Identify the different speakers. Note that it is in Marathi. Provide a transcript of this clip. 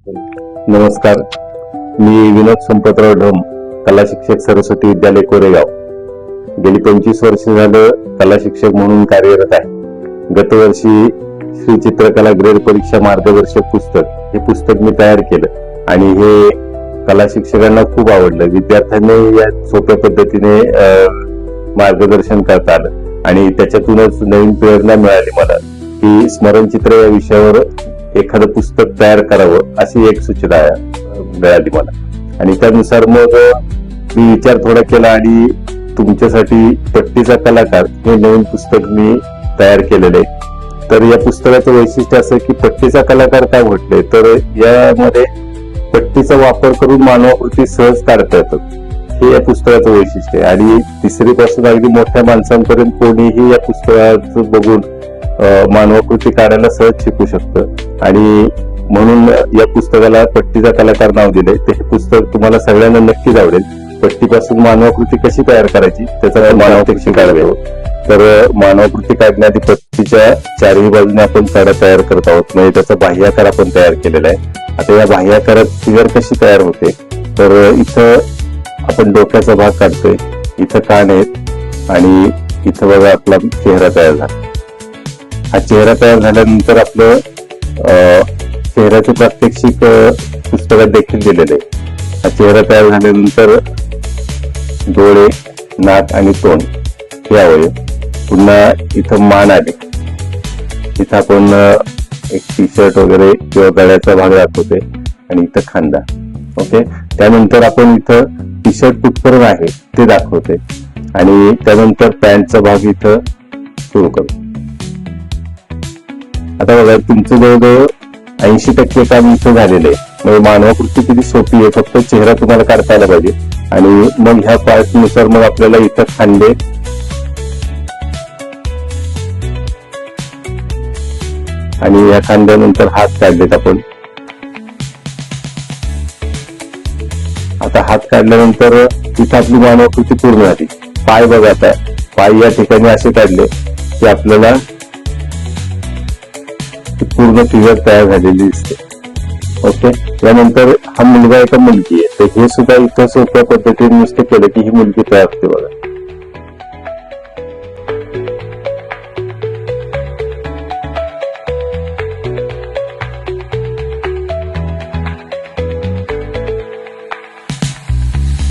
Speaker 1: नमस्कार, मी विनोद संपतराव ढम, कला शिक्षक, सरस्वती विद्यालय कोरेगाव. गेली 25 वर्ष झालं कला शिक्षक म्हणून कार्यरत आहे. गतवर्षी श्री चित्रकला ग्रेड परीक्षा मार्गदर्शक पुस्तक हे पुस्तक मी तयार केलं आणि हे कला शिक्षकांना खूप आवडलं. विद्यार्थ्यांनी या सोप्या पद्धतीने मार्गदर्शन करता आलं आणि त्याच्यातूनच नवीन प्रेरणा मिळाली मला की स्मरणचित्र या विषयावर एखादं पुस्तक तयार करावं अशी एक सूचना मिळाली मला. आणि त्यानुसार मग मी विचार थोडा केला आणि तुमच्यासाठी पट्टीचा कलाकार हे नवीन पुस्तक मी तयार केलेलं आहे. तर या पुस्तकाचं वैशिष्ट्य असं की पट्टीचा कलाकार काय म्हटलंय तर यामध्ये पट्टीचा वापर करून मानवाकृती सहज काढता येतात हे या पुस्तकाचं वैशिष्ट्य आहे. आणि तिसरी पासून अगदी मोठ्या माणसांपर्यंत कोणीही या पुस्तकाचं बघून मानवाकृती काढायला सहज शिकू शकतं. आणि म्हणून या पुस्तकाला पट्टीचा कलाकार नाव दिलंय. ते हे पुस्तक तुम्हाला सगळ्यांना नक्कीच आवडेल. पट्टीपासून मानवाकृती कशी तयार करायची त्याचा मानवाकृती शिकायला. तर मानवाकृती काढण्याआधी पट्टीच्या चारही बाजूने आपण कडा तयार करत आहोत, म्हणजे त्याचा बाह्याकार आपण तयार केलेला आहे. आता या बाह्याकारात फिगर कशी तयार होते तर इथं आपण डोक्याचा भाग काढतोय, इथं कान आहेत आणि इथं बघा आपला चेहरा तयार झाला. हा चेहरा तयार झाल्यानंतर आपलं चेहऱ्याचे प्रात्यक्षिक पुस्तकात देखील दिलेले आहे. हा चेहरा तयार झाल्यानंतर डोळे, नाक आणि तोंड हे अवयव. पुन्हा इथं मान आले, इथं आपण एक टी शर्ट वगैरे किंवा गळ्याचा भाग दाखवते आणि इथं खांदा. ओके, त्यानंतर आपण इथं टी शर्ट कुठपर्यंत आहे ते दाखवते आणि त्यानंतर पॅन्टचा भाग इथं सुरू करतो. आता बघा तुमचं जवळजवळ 80% काम इथं झालेलं आहे. म्हणजे मानवाकृती किती सोपी आहे, फक्त चेहरा तुम्हाला काढता आला पाहिजे. आणि मग ह्या पार्ट नुसार मग आपल्याला इथं खांदे आणि या खांद्यानंतर हात काढलेत आपण. आता हात काढल्यानंतर इथं आपली मानवाकृती पूर्ण झाली. पाय बघा, आता पाय या ठिकाणी असे काढले की आपल्याला पूर्ण फिगर तयार झालेली दिसते. ओके, त्यानंतर हा मुलगा एका मुलगी आहे, तर हे सुद्धा इथं सोप्या पद्धतीने नुसतं केलं की ही मुलगी तयार होते बघा.